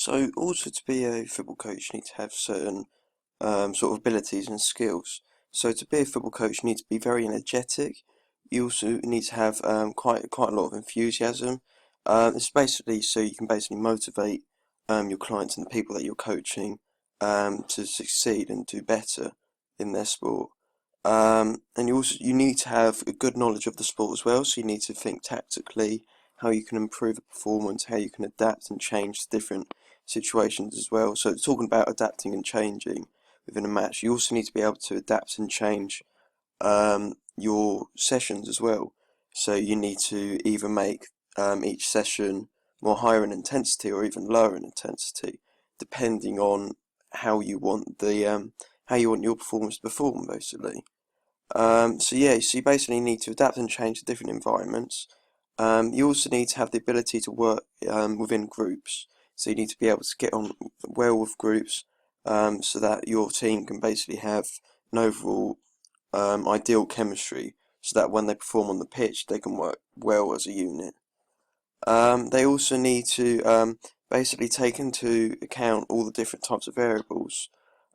So also to be a football coach, you need to have certain sort of abilities and skills. So to be a football coach, you need to be very energetic. You also need to have quite a lot of enthusiasm. It's basically so you can basically motivate your clients and the people that you're coaching to succeed and do better in their sport. And you need to have a good knowledge of the sport as well. So you need to think tactically how you can improve the performance, how you can adapt and change to different situations as well. So talking about adapting and changing within a match, you also need to be able to adapt and change your sessions as well. So you need to either make each session more higher in intensity or even lower in intensity, depending on how you want your performance to perform, basically. So you basically need to adapt and change to different environments. You also need to have the ability to work within groups. So you need to be able to get on well with groups, so that your team can basically have an overall ideal chemistry, so that when they perform on the pitch, they can work well as a unit. They also need to basically take into account all the different types of variables,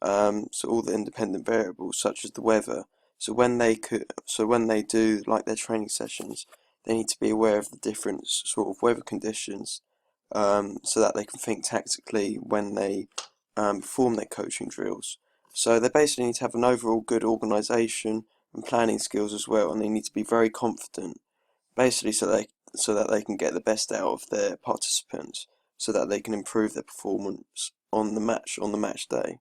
so all the independent variables such as the weather. So when they do like their training sessions, they need to be aware of the different sort of weather conditions, so that they can think tactically when they perform their coaching drills. So they basically need to have an overall good organisation and planning skills as well, and they need to be very confident, basically so that they can get the best out of their participants, so that they can improve their performance on the match day.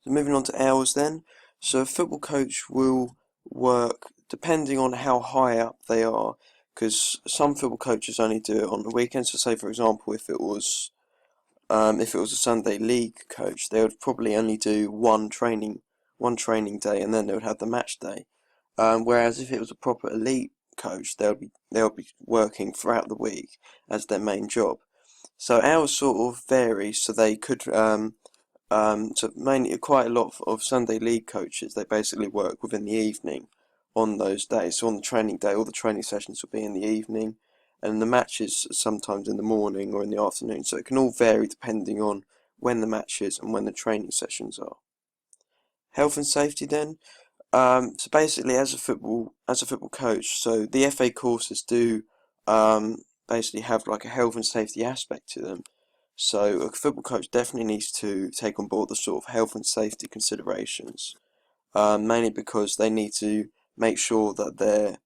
So moving on to hours then. So a football coach will work depending on how high up they are, because some football coaches only do it on the weekends. So say for example, if it was a Sunday league coach, they would probably only do one training day, and then they would have the match day. Whereas if it was a proper elite coach, they'll be working throughout the week as their main job. So hours sort of vary, so they could so mainly quite a lot of Sunday league coaches, they basically work within the evening on those days. So on the training day, all the training sessions will be in the evening, and the matches sometimes in the morning or in the afternoon. So it can all vary depending on when the match is and when the training sessions are. Health and safety then. So basically, as a football coach, so the FA courses do basically have like a health and safety aspect to them. So a football coach definitely needs to take on board the sort of health and safety considerations, mainly because they need to make sure that their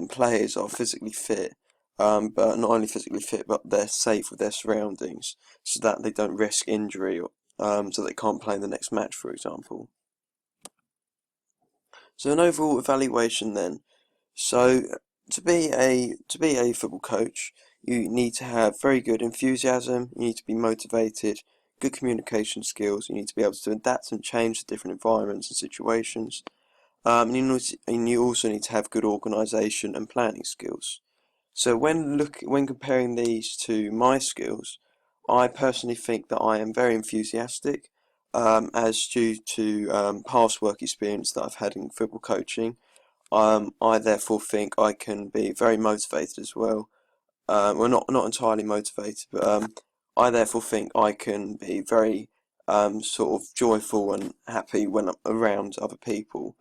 players are physically fit, but not only physically fit, but they're safe with their surroundings, so that they don't risk injury, so they can't play in the next match, for example. So an overall evaluation then. So to be a football coach, you need to have very good enthusiasm. You need to be motivated, good communication skills. You need to be able to adapt and change to different environments and situations. And you also need to have good organisation and planning skills. So when comparing these to my skills, I personally think that I am very enthusiastic, as due to past work experience that I've had in football coaching. I therefore think I can be very motivated as well. Well, not entirely motivated, but I therefore think I can be very sort of joyful and happy when I'm around other people.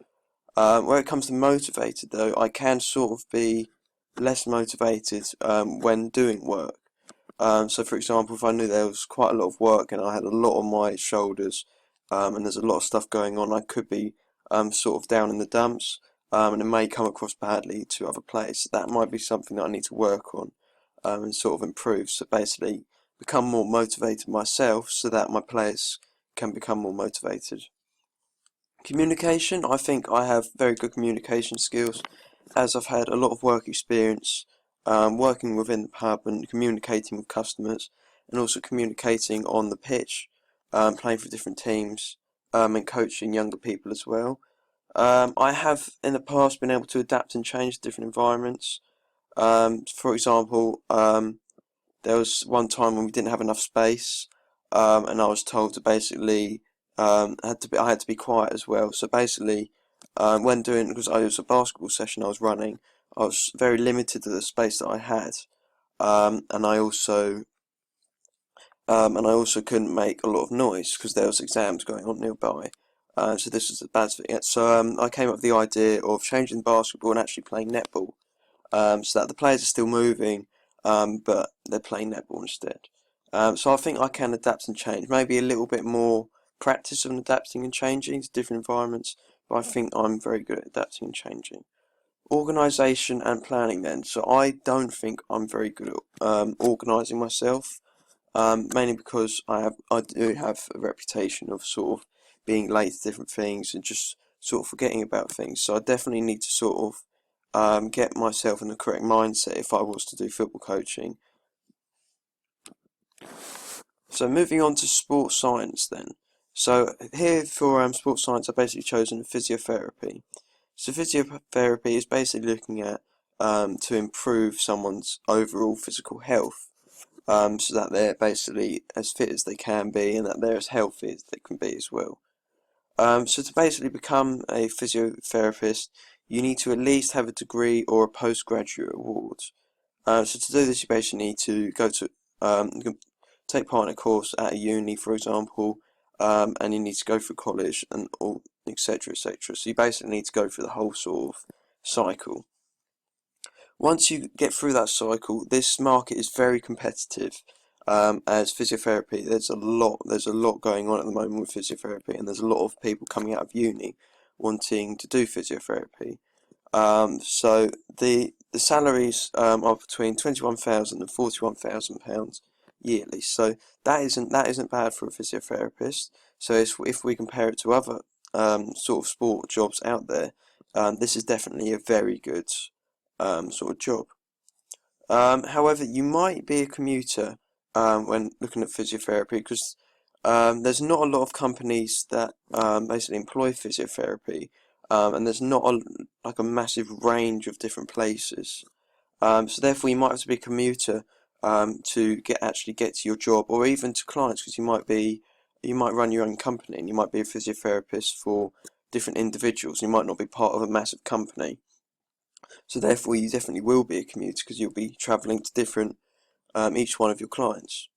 Where it comes to motivated, though, I can sort of be less motivated when doing work. So, for example, if I knew there was quite a lot of work and I had a lot on my shoulders, and there's a lot of stuff going on, I could be sort of down in the dumps, and it may come across badly to other players. So that might be something that I need to work on, and sort of improve. So basically, become more motivated myself, so that my players can become more motivated. Communication, I think I have very good communication skills, as I've had a lot of work experience working within the pub and communicating with customers, and also communicating on the pitch, playing for different teams, and coaching younger people as well. I have in the past been able to adapt and change to different environments. For example, there was one time when we didn't have enough space, and I was told to basically I had to be quiet as well. So basically, when doing because I was a basketball session I was running, I was very limited to the space that I had, and I also and I also couldn't make a lot of noise because there was exams going on nearby. So this was a bad thing. So I came up with the idea of changing basketball and actually playing netball, so that the players are still moving, but they're playing netball instead. So I think I can adapt and change. Maybe a little bit more practice on adapting and changing to different environments, but I think I'm very good at adapting and changing. Organisation and planning then. So I don't think I'm very good at organising myself, mainly because I do have a reputation of sort of being late to different things and just sort of forgetting about things. So I definitely need to sort of get myself in the correct mindset if I was to do football coaching. So moving on to sports science then. So here for sports science, I've basically chosen physiotherapy. So physiotherapy is basically looking at to improve someone's overall physical health, so that they're basically as fit as they can be and that they're as healthy as they can be as well. So to basically become a physiotherapist, you need to at least have a degree or a postgraduate award. So to do this, you basically need to go to take part in a course at a uni, for example, and you need to go through college and all, etc., etc. So you basically need to go through the whole sort of cycle. Once you get through that cycle, this market is very competitive. As physiotherapy, there's a lot going on at the moment with physiotherapy, and there's a lot of people coming out of uni wanting to do physiotherapy. So the salaries are between £21,000 and £41,000 yearly. So that isn't bad for a physiotherapist. So if we compare it to other sort of sport jobs out there, this is definitely a very good sort of job. However, you might be a commuter when looking at physiotherapy because there's not a lot of companies that basically employ physiotherapy, and there's not like a massive range of different places. So therefore, you might have to be a commuter to actually get to your job, or even to clients, because you might run your own company and you might be a physiotherapist for different individuals. You might not be part of a massive company. So therefore, you definitely will be a commuter because you'll be travelling to different each one of your clients.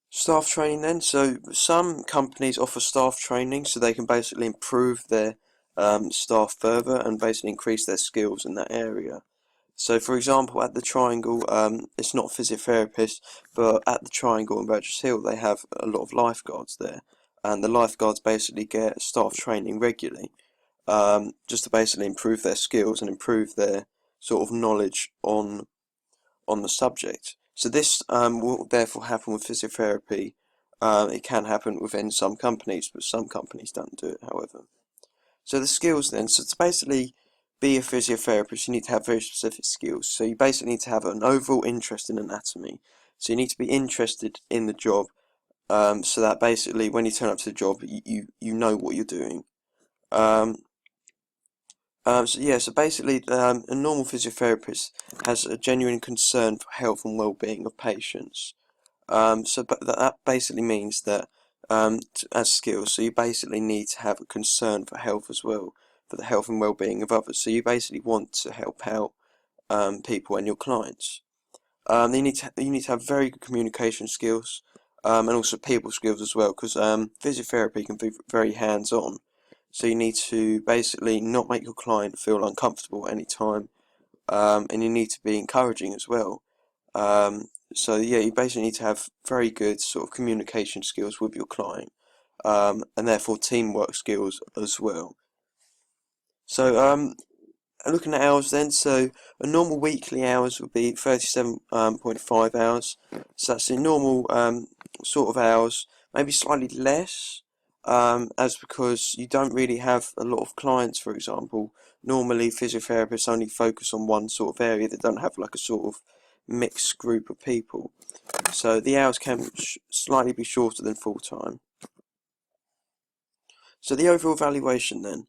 Staff training then. So some companies offer staff training so they can basically improve their staff further and basically increase their skills in that area. So for example, at the Triangle, it's not physiotherapists, but at the Triangle in Burgess Hill, they have a lot of lifeguards there. And the lifeguards basically get staff training regularly, just to basically improve their skills and improve their sort of knowledge on the subject. So this will therefore happen with physiotherapy. It can happen within some companies, but some companies don't do it, however. So the skills then, so to basically be a physiotherapist, you need to have very specific skills. So you basically need to have an overall interest in anatomy. So you need to be interested in the job, so that basically when you turn up to the job, you know what you're doing. Um, so basically, a normal physiotherapist has a genuine concern for health and well-being of patients. But that basically means that as skills, so you basically need to have a concern for health as well, for the health and well-being of others. So you basically want to help out people and your clients. You need to have very good communication skills, and also people skills as well, because physiotherapy can be very hands-on. So you need to basically not make your client feel uncomfortable at any time, and you need to be encouraging as well. So yeah, you basically need to have very good sort of communication skills with your client, and therefore teamwork skills as well. So looking at hours then, so a normal weekly hours would be 37.5 hours. So that's a normal sort of hours, maybe slightly less, as because you don't really have a lot of clients, for example. Normally physiotherapists only focus on one sort of area. They don't have like a sort of mixed group of people. So the hours can slightly be shorter than full time. So the overall valuation then.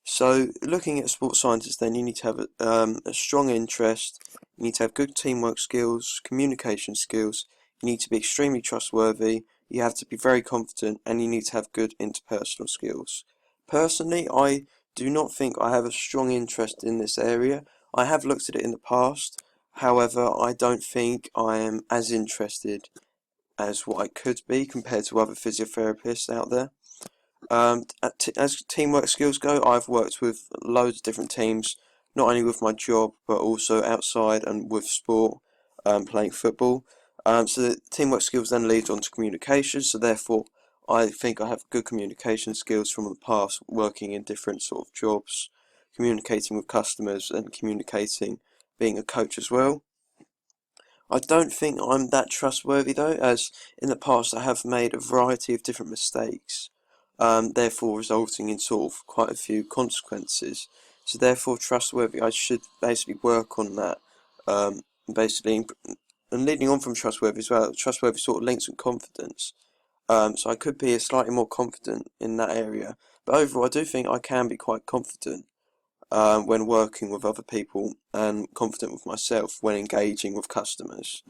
So looking at sports scientists then, you need to have a strong interest, you need to have good teamwork skills, communication skills, you need to be extremely trustworthy, you have to be very confident, and you need to have good interpersonal skills. Personally, I do not think I have a strong interest in this area. I have looked at it in the past, however, I don't think I am as interested as what I could be compared to other physiotherapists out there. As teamwork skills go, I've worked with loads of different teams, not only with my job but also outside and with sport, playing football. So the teamwork skills then leads on to communication. So therefore, I think I have good communication skills from the past, working in different sort of jobs, communicating with customers and communicating, being a coach as well. I don't think I'm that trustworthy though, as in the past I have made a variety of different mistakes, therefore resulting in sort of quite a few consequences. So therefore trustworthy, I should basically work on that, basically, and leading on from trustworthy as well, trustworthy sort of links with confidence. So I could be slightly more confident in that area, but overall I do think I can be quite confident when working with other people and confident with myself when engaging with customers.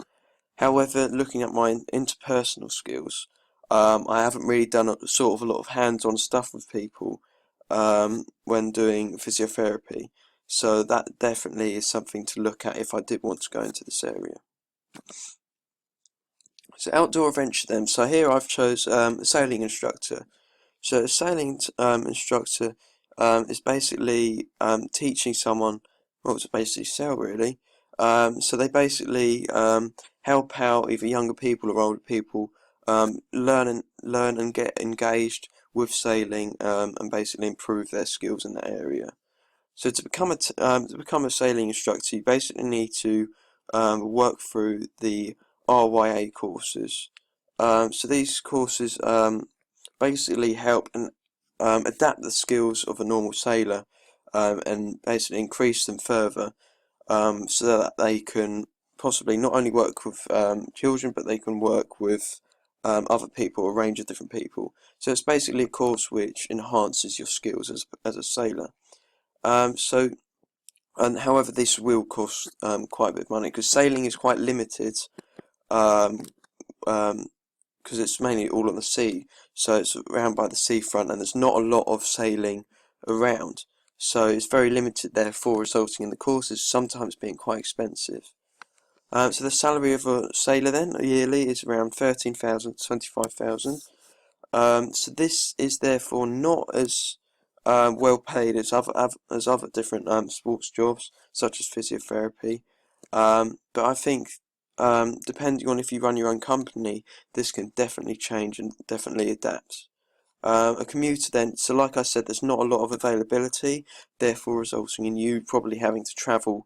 However, looking at my interpersonal skills, I haven't really done sort of a lot of hands-on stuff with people when doing physiotherapy. So that definitely is something to look at if I did want to go into this area. So outdoor adventure then. So here I've chose a sailing instructor. So a sailing instructor is basically teaching someone well to basically sail really. So they basically help out either younger people or older people learn and get engaged with sailing and basically improve their skills in that area. So to become a sailing instructor, you basically need to work through the RYA courses. So these courses basically help and adapt the skills of a normal sailor and basically increase them further so that they can possibly not only work with children but they can work with other people, a range of different people. So it's basically a course which enhances your skills as a sailor. And however, this will cost quite a bit of money because sailing is quite limited. Um, because it's mainly all on the sea, so it's around by the seafront, and there's not a lot of sailing around. So it's very limited, therefore resulting in the courses sometimes being quite expensive. So the salary of a sailor then yearly is around 13,000 to 25,000. So this is therefore not as well paid as other different sports jobs such as physiotherapy. But I think depending on if you run your own company, this can definitely change and definitely adapt. A commuter then, so like I said, there's not a lot of availability, therefore resulting in you probably having to travel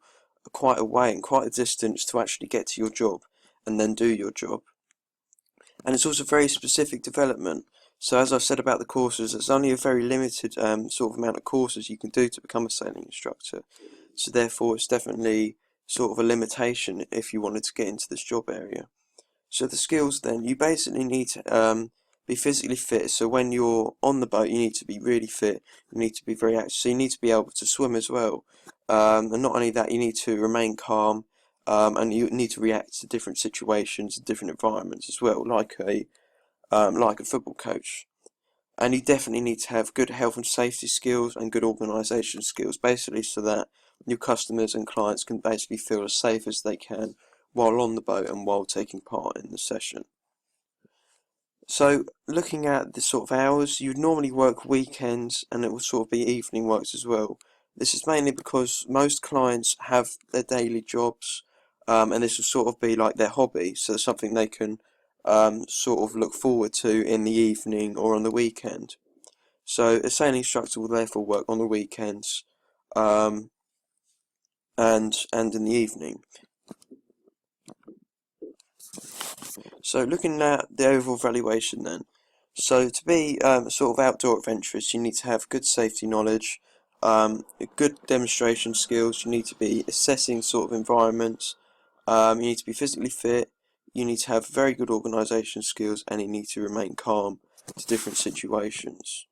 quite a way and quite a distance to actually get to your job and then do your job. And it's also very specific development. So as I said about the courses, there's only a very limited sort of amount of courses you can do to become a sailing instructor. So therefore it's definitely sort of a limitation if you wanted to get into this job area. So the skills then, you basically need to be physically fit. So when you're on the boat, you need to be really fit. You need to be very active. So you need to be able to swim as well. And not only that, you need to remain calm. And you need to react to different situations and different environments as well, like a football coach. And you definitely need to have good health and safety skills and good organisation skills, basically so that your customers and clients can basically feel as safe as they can while on the boat and while taking part in the session. So looking at the sort of hours, you'd normally work weekends and it will sort of be evening works as well. This is mainly because most clients have their daily jobs and this will sort of be like their hobby, so something they can sort of look forward to in the evening or on the weekend. So a sailing instructor will therefore work on the weekends um, and in the evening. So looking at the overall valuation then. So to be a sort of outdoor adventurous, you need to have good safety knowledge, good demonstration skills, you need to be assessing sort of environments, you need to be physically fit, you need to have very good organisation skills, and you need to remain calm to different situations.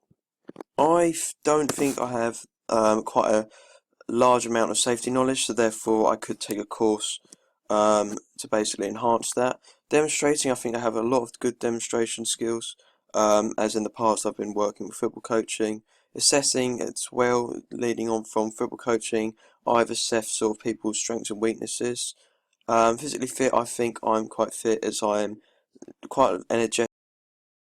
I don't think I have quite a large amount of safety knowledge, so therefore I could take a course to basically enhance that. Demonstrating, I think I have a lot of good demonstration skills, as in the past I've been working with football coaching. Assessing as well, leading on from football coaching, I've assessed sort of people's strengths and weaknesses. Physically fit, I think I'm quite fit as I am quite energetic